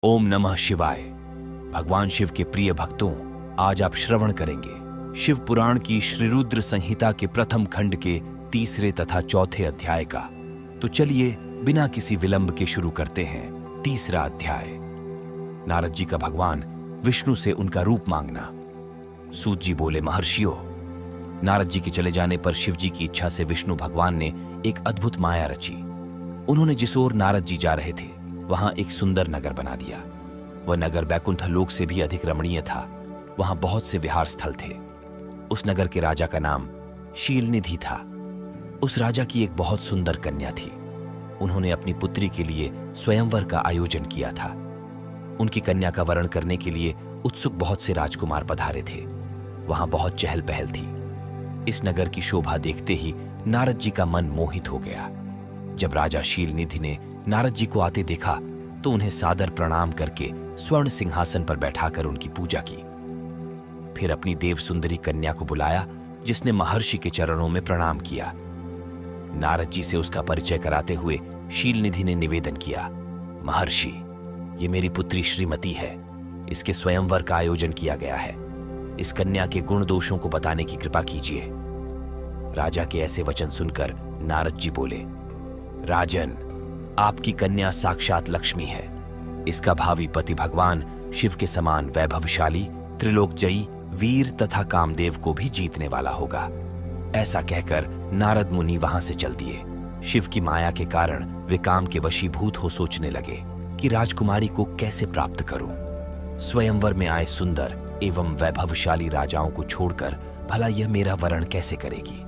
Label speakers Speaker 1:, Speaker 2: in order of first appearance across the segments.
Speaker 1: ओम नमः शिवाय। भगवान शिव के प्रिय भक्तों, आज आप श्रवण करेंगे शिव पुराण की श्री रुद्र संहिता के प्रथम खंड के तीसरे तथा चौथे अध्याय का। तो चलिए बिना किसी विलंब के शुरू करते हैं तीसरा अध्याय। नारद जी का भगवान विष्णु से उनका रूप मांगना। सूत जी बोले, महर्षियों, नारद जी के चले जाने पर शिव जी की इच्छा से विष्णु भगवान ने एक अद्भुत माया रची। उन्होंने जिस ओर नारद जी जा रहे थे वहां एक सुंदर नगर बना दिया। वह नगर बैकुंठ लोक से भी अधिक रमणीय था। वहां बहुत से विहार स्थल थे। उस नगर के राजा का नाम शीलनिधि था। उस राजा की एक बहुत सुंदर कन्या थी। उन्होंने अपनी पुत्री के लिए स्वयंवर का आयोजन किया था। उनकी कन्या का वरण करने के लिए उत्सुक बहुत से राजकुमार पधारे थे। वहां बहुत चहल पहल थी। इस नगर की शोभा देखते ही नारद जी का मन मोहित हो गया। जब राजा शीलनिधि ने नारद जी को आते देखा तो उन्हें सादर प्रणाम करके स्वर्ण सिंहासन पर बैठाकर उनकी पूजा की। फिर अपनी देव सुंदरी कन्या को बुलाया, जिसने महर्षि के चरणों में प्रणाम किया। नारद जी से उसका परिचय कराते हुए शीलनिधि ने निवेदन किया, महर्षि, ये मेरी पुत्री श्रीमती है। इसके स्वयंवर का आयोजन किया गया है। इस कन्या के गुण दोषों को बताने की कृपा कीजिए। राजा के ऐसे वचन सुनकर नारद जी बोले, राजन, आपकी कन्या साक्षात लक्ष्मी है। इसका भावी पति भगवान शिव के समान वैभवशाली, त्रिलोकजयी, वीर तथा कामदेव को भी जीतने वाला होगा। ऐसा कहकर नारद मुनि वहां से चल दिए। शिव की माया के कारण वे काम के वशीभूत हो सोचने लगे कि राजकुमारी को कैसे प्राप्त करूं। स्वयंवर में आए सुंदर एवं वैभवशाली राजाओं को छोड़कर भला यह मेरा वरण कैसे करेगी।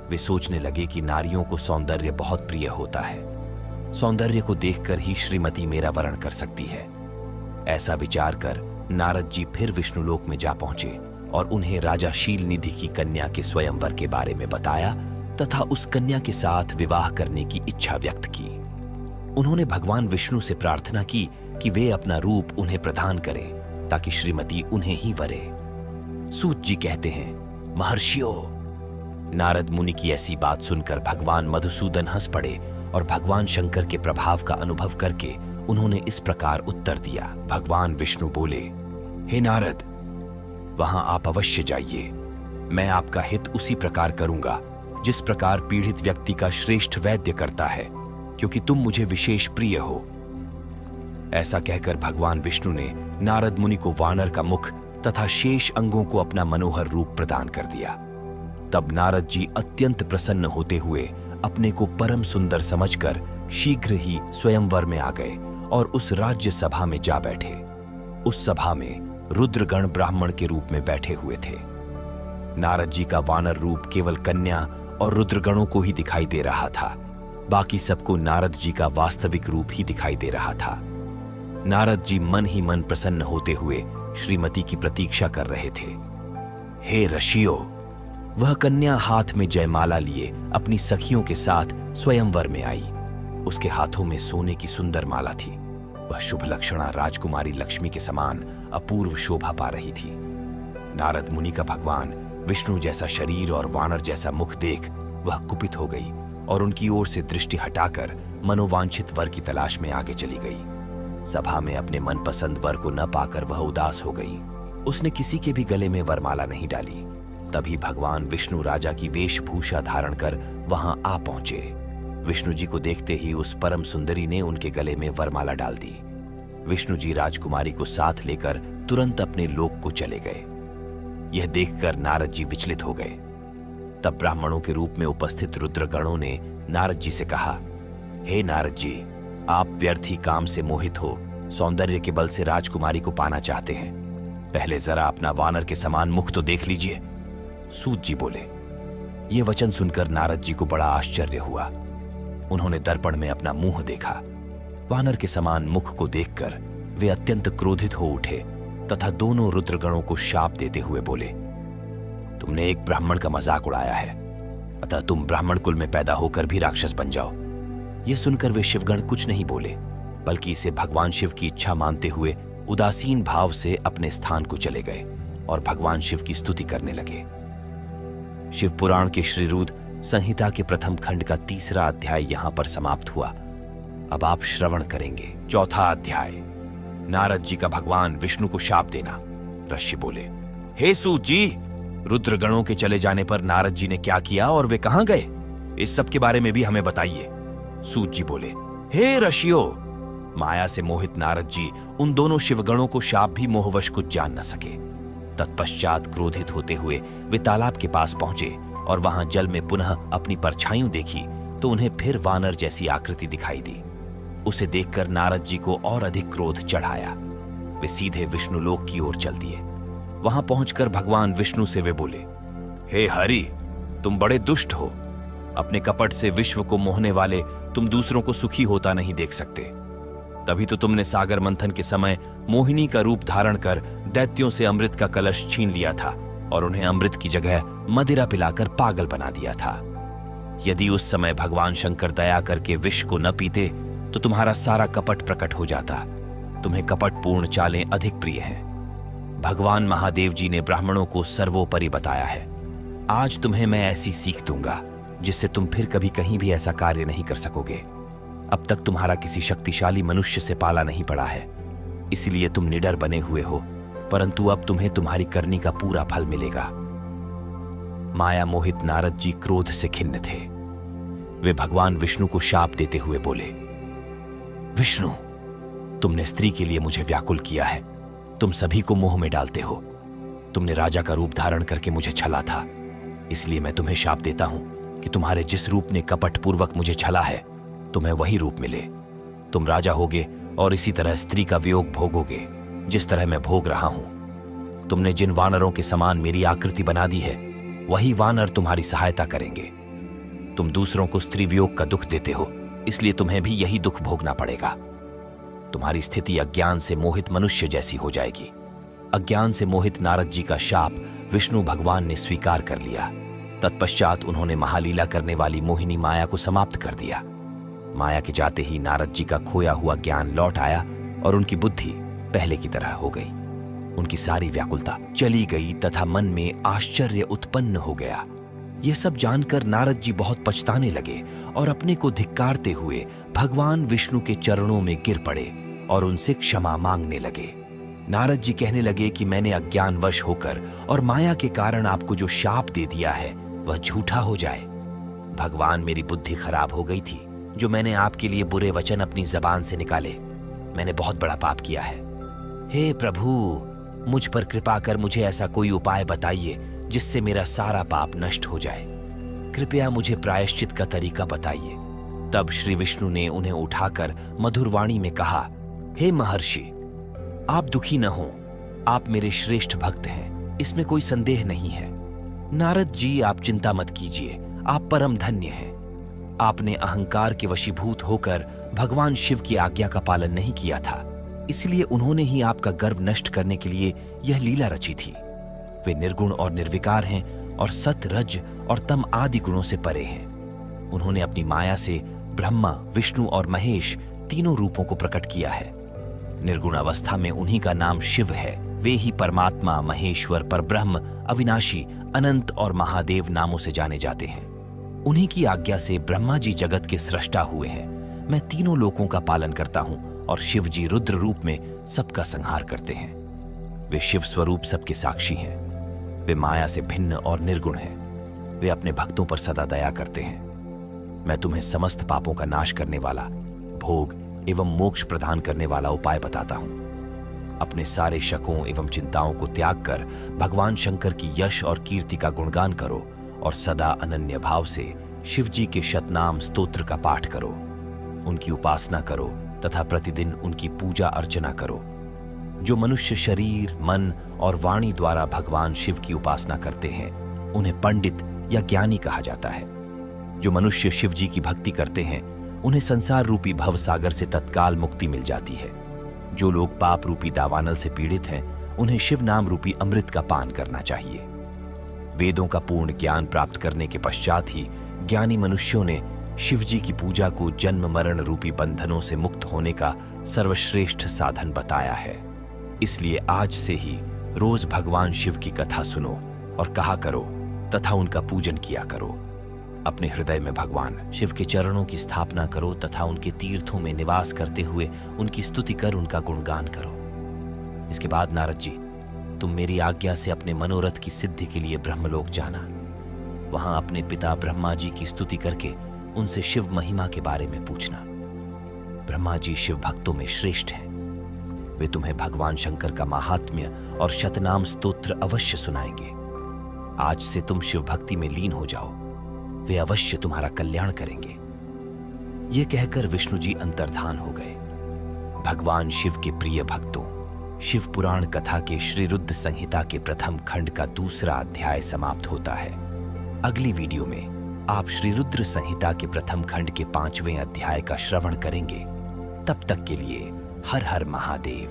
Speaker 1: वे सोचने लगे कि नारियों को सौंदर्य बहुत प्रिय होता है। सौंदर्य को देखकर ही श्रीमती मेरा वरण कर सकती है। ऐसा विचार कर नारद जी फिर विष्णुलोक में जा पहुंचे और उन्हें राजा शीलनिधि की कन्या के स्वयंवर के बारे में बताया तथा उस कन्या के साथ विवाह करने की इच्छा व्यक्त की। उन्होंने भगवान विष्णु से प्रार्थना की कि वे अपना रूप उन्हें प्रदान करें ताकि श्रीमती उन्हें ही वरे। सूत जी कहते हैं, महर्षियों, नारद मुनि की ऐसी बात सुनकर भगवान मधुसूदन हंस पड़े और भगवान शंकर के प्रभाव का अनुभव करके उन्होंने इस प्रकार उत्तर दिया। भगवान विष्णु बोले, हे नारद, वहां आप अवश्य जाइए। मैं आपका हित उसी प्रकार करूंगा जिस प्रकार पीड़ित व्यक्ति का श्रेष्ठ वैद्य करता है, क्योंकि तुम मुझे विशेष प्रिय हो। ऐसा कहकर भगवान विष्णु ने नारद मुनि को वानर का मुख तथा शेष अंगों को अपना मनोहर रूप प्रदान कर दिया। तब नारद जी अत्यंत प्रसन्न होते हुए अपने को परम सुंदर समझकर शीघ्र ही स्वयंवर में आ गए और उस राज्य सभा में जा बैठे। उस सभा में रुद्रगण ब्राह्मण के रूप में बैठे हुए थे। नारद जी का वानर रूप केवल कन्या और रुद्रगणों को ही दिखाई दे रहा था। बाकी सबको नारद जी का वास्तविक रूप ही दिखाई दे रहा था। नारद जी मन ही मन प्रसन्न होते हुए श्रीमती की प्रतीक्षा कर रहे थे। हे ऋषियों, वह कन्या हाथ में जयमाला लिए अपनी सखियों के साथ स्वयंवर में आई। उसके हाथों में सोने की सुंदर माला थी। वह शुभ लक्षणा राजकुमारी लक्ष्मी के समान अपूर्व शोभा पा रही थी। नारद मुनि का भगवान विष्णु जैसा शरीर और वानर जैसा मुख देख वह कुपित हो गई और उनकी ओर से दृष्टि हटाकर मनोवांछित वर की तलाश में आगे चली गई। सभा में अपने मनपसंद वर को न पाकर वह उदास हो गई। उसने किसी के भी गले में वरमाला नहीं डाली। तभी भगवान विष्णु राजा की वेशभूषा धारण कर वहां आ पहुंचे। विष्णु जी को देखते ही उस परम सुंदरी ने उनके गले में वरमाला डाल दी। विष्णु जी राजकुमारी को साथ लेकर तुरंत अपने लोक को चले गए। यह देखकर नारद जी विचलित हो गए। तब ब्राह्मणों के रूप में उपस्थित रुद्रगणों ने नारद जी से कहा, हे नारद जी, आप व्यर्थ ही काम से मोहित हो सौंदर्य के बल से राजकुमारी को पाना चाहते हैं। पहले जरा अपना वानर के समान मुख तो देख लीजिए। सूत जी बोले, ये वचन सुनकर नारद जी को बड़ा आश्चर्य हुआ। उन्होंने दर्पण में अपना मुंह देखा। वानर के समान मुख को देखकर वे अत्यंत क्रोधित हो उठे तथा दोनों रुद्रगणों को शाप देते हुए बोले, तुमने एक ब्राह्मण का मजाक उड़ाया है, अतः तुम ब्राह्मण कुल में पैदा होकर भी राक्षस बन जाओ। यह सुनकर वे शिवगण कुछ नहीं बोले, बल्कि इसे भगवान शिव की इच्छा मानते हुए उदासीन भाव से अपने स्थान को चले गए और भगवान शिव की स्तुति करने लगे। शिव पुराण के श्री रुद्र संहिता के प्रथम खंड का तीसरा अध्याय यहां पर समाप्त हुआ। अब आप श्रवण करेंगे चौथा अध्याय। नारद जी का भगवान विष्णु को शाप देना। ऋषि बोले, हे सूत जी, रुद्रगणों के चले जाने पर नारद जी ने क्या किया और वे कहां गए? इस सब के बारे में भी हमें बताइए। सूत जी बोले, हे ऋषियों, माया से मोहित नारद जी उन दोनों शिवगणों को शाप भी मोहवश कुछ जान न सके। तत्पश्चात क्रोधित होते हुए वे तालाब के पास पहुंचे और वहां जल में पुनः अपनी परछाइयों देखी तो उन्हें फिर वानर जैसी आकृति दिखाई दी। उसे देखकर नारद जी को और अधिक क्रोध चढ़ाया। वे सीधे विष्णुलोक की ओर चल दिए। वहां पहुंचकर भगवान विष्णु से वे बोले, हे हरि, तुम बड़े दुष्ट हो। अपने कपट से विश्व को मोहने वाले तुम दूसरों को सुखी होता नहीं देख सकते। तभी तो तुमने सागर मंथन के समय मोहिनी का रूप धारण कर दैत्यों से अमृत का कलश छीन लिया था और उन्हें अमृत की जगह मदिरा पिलाकर पागल बना दिया था। यदि उस समय भगवान शंकर दया करके विष को न पीते तो तुम्हारा सारा कपट प्रकट हो जाता। तुम्हें कपटपूर्ण चालें अधिक प्रिय हैं। भगवान महादेव जी ने ब्राह्मणों को सर्वोपरि बताया है। आज तुम्हें मैं ऐसी सीख दूंगा जिससे तुम फिर कभी कहीं भी ऐसा कार्य नहीं कर सकोगे। अब तक तुम्हारा किसी शक्तिशाली मनुष्य से पाला नहीं पड़ा है, इसलिए तुम निडर बने हुए हो, परंतु अब तुम्हें तुम्हारी करनी का पूरा फल मिलेगा। माया मोहित नारद जी क्रोध से खिन्न थे। वे भगवान विष्णु को शाप देते हुए बोले, विष्णु, तुमने स्त्री के लिए मुझे व्याकुल किया है। तुम सभी को मोह में डालते हो। तुमने राजा का रूप धारण करके मुझे छला था, इसलिए मैं तुम्हें शाप देता हूं कि तुम्हारे जिस रूप ने कपटपूर्वक मुझे छला है, तुम्हें वही रूप मिले। तुम राजा होगे और इसी तरह स्त्री का वियोग भोगोगे जिस तरह मैं भोग रहा हूं। तुमने जिन वानरों के समान मेरी आकृति बना दी है, वही वानर तुम्हारी सहायता करेंगे। तुम दूसरों को स्त्री वियोग का दुख देते हो, इसलिए तुम्हें भी यही दुख भोगना पड़ेगा। तुम्हारी स्थिति अज्ञान से मोहित मनुष्य जैसी हो जाएगी। अज्ञान से मोहित नारद जी का शाप विष्णु भगवान ने स्वीकार कर लिया। तत्पश्चात उन्होंने महालीला करने वाली मोहिनी माया को समाप्त कर दिया। माया के जाते ही नारद जी का खोया हुआ ज्ञान लौट आया और उनकी बुद्धि पहले की तरह हो गई। उनकी सारी व्याकुलता चली गई तथा मन में आश्चर्य उत्पन्न हो गया। यह सब जानकर नारद जी बहुत पछताने लगे और अपने को धिक्कारते हुए भगवान विष्णु के चरणों में गिर पड़े और उनसे क्षमा मांगने लगे। नारद जी कहने लगे कि मैंने अज्ञानवश होकर और माया के कारण आपको जो शाप दे दिया है वह झूठा हो जाए। भगवान, मेरी बुद्धि खराब हो गई थी जो मैंने आपके लिए बुरे वचन अपनी जबान से निकाले। मैंने बहुत बड़ा पाप किया है। हे प्रभु, मुझ पर कृपा कर मुझे ऐसा कोई उपाय बताइए जिससे मेरा सारा पाप नष्ट हो जाए। कृपया मुझे प्रायश्चित का तरीका बताइए। तब श्री विष्णु ने उन्हें उठाकर मधुर वाणी में कहा, हे महर्षि, आप दुखी न हो। आप मेरे श्रेष्ठ भक्त हैं, इसमें कोई संदेह नहीं है। नारद जी, आप चिंता मत कीजिए, आप परम धन्य हैं। आपने अहंकार के वशीभूत होकर भगवान शिव की आज्ञा का पालन नहीं किया था, इसलिए उन्होंने ही आपका गर्व नष्ट करने के लिए यह लीला रची थी। वे निर्गुण और निर्विकार हैं और सत, रज और तम आदि गुणों से परे हैं। उन्होंने अपनी माया से ब्रह्मा, विष्णु और महेश तीनों रूपों को प्रकट किया है। निर्गुण अवस्था में उन्हीं का नाम शिव है। वे ही परमात्मा, महेश्वर, परब्रह्म, अविनाशी, अनंत और महादेव नामों से जाने जाते हैं। उन्हीं की आज्ञा से ब्रह्मा जी जगत के सृष्टा हुए हैं। मैं तीनों लोकों का पालन करता हूं और शिव जी रुद्र रूप में सबका संहार करते हैं। वे शिव स्वरूप सबके साक्षी हैं। वे माया से भिन्न और निर्गुण हैं। वे अपने भक्तों पर सदा दया करते हैं। मैं तुम्हें समस्त पापों का नाश करने वाला, भोग एवं मोक्ष प्रदान करने वाला उपाय बताता हूं। अपने सारे शकों एवं चिंताओं को त्याग कर भगवान शंकर की यश और कीर्ति का गुणगान करो और सदा अनन्य भाव से शिव जी के शतनाम स्तोत्र का पाठ करो। उनकी उपासना करो तथा प्रतिदिन उनकी पूजा अर्चना करो। जो मनुष्य शरीर, मन और वाणी द्वारा भगवान शिव की उपासना करते हैं, उन्हें पंडित या ज्ञानी कहा जाता है। जो मनुष्य शिव जी की भक्ति करते हैं, उन्हें संसार रूपी भव सागर से तत्काल मुक्ति मिल जाती है। जो लोग पाप रूपी दावानल से पीड़ित हैं, उन्हें शिव नाम रूपी अमृत का पान करना चाहिए। वेदों का पूर्ण ज्ञान प्राप्त करने के पश्चात ही ज्ञानी मनुष्यों ने शिव जी की पूजा को जन्म मरण रूपी बंधनों से मुक्त होने का सर्वश्रेष्ठ साधन बताया है। इसलिए आज से ही रोज भगवान शिव की कथा सुनो और कहा करो तथा उनका पूजन किया करो। अपने हृदय में भगवान शिव के चरणों की स्थापना करो तथा उनके तीर्थों में निवास करते हुए उनकी स्तुति कर उनका गुणगान करो। इसके बाद नारद जी, तुम मेरी आज्ञा से अपने मनोरथ की सिद्धि के लिए ब्रह्मलोक जाना। वहां अपने पिता ब्रह्मा जी की स्तुति करके उनसे शिव महिमा के बारे में पूछना। ब्रह्मा जी शिव भक्तों में श्रेष्ठ हैं। वे तुम्हें भगवान शंकर का महात्म्य और शतनाम स्तोत्र अवश्य सुनाएंगे। आज से तुम शिव भक्ति में लीन हो जाओ, वे अवश्य तुम्हारा कल्याण करेंगे। ये कहकर विष्णु जी अंतर्धान हो गए। भगवान शिव के प्रिय भक्तों, शिव पुराण कथा के श्री रुद्र संहिता के प्रथम खंड का दूसरा अध्याय समाप्त होता है। अगली वीडियो में आप श्री रुद्र संहिता के प्रथम खंड के 5वें अध्याय का श्रवण करेंगे। तब तक के लिए हर हर महादेव।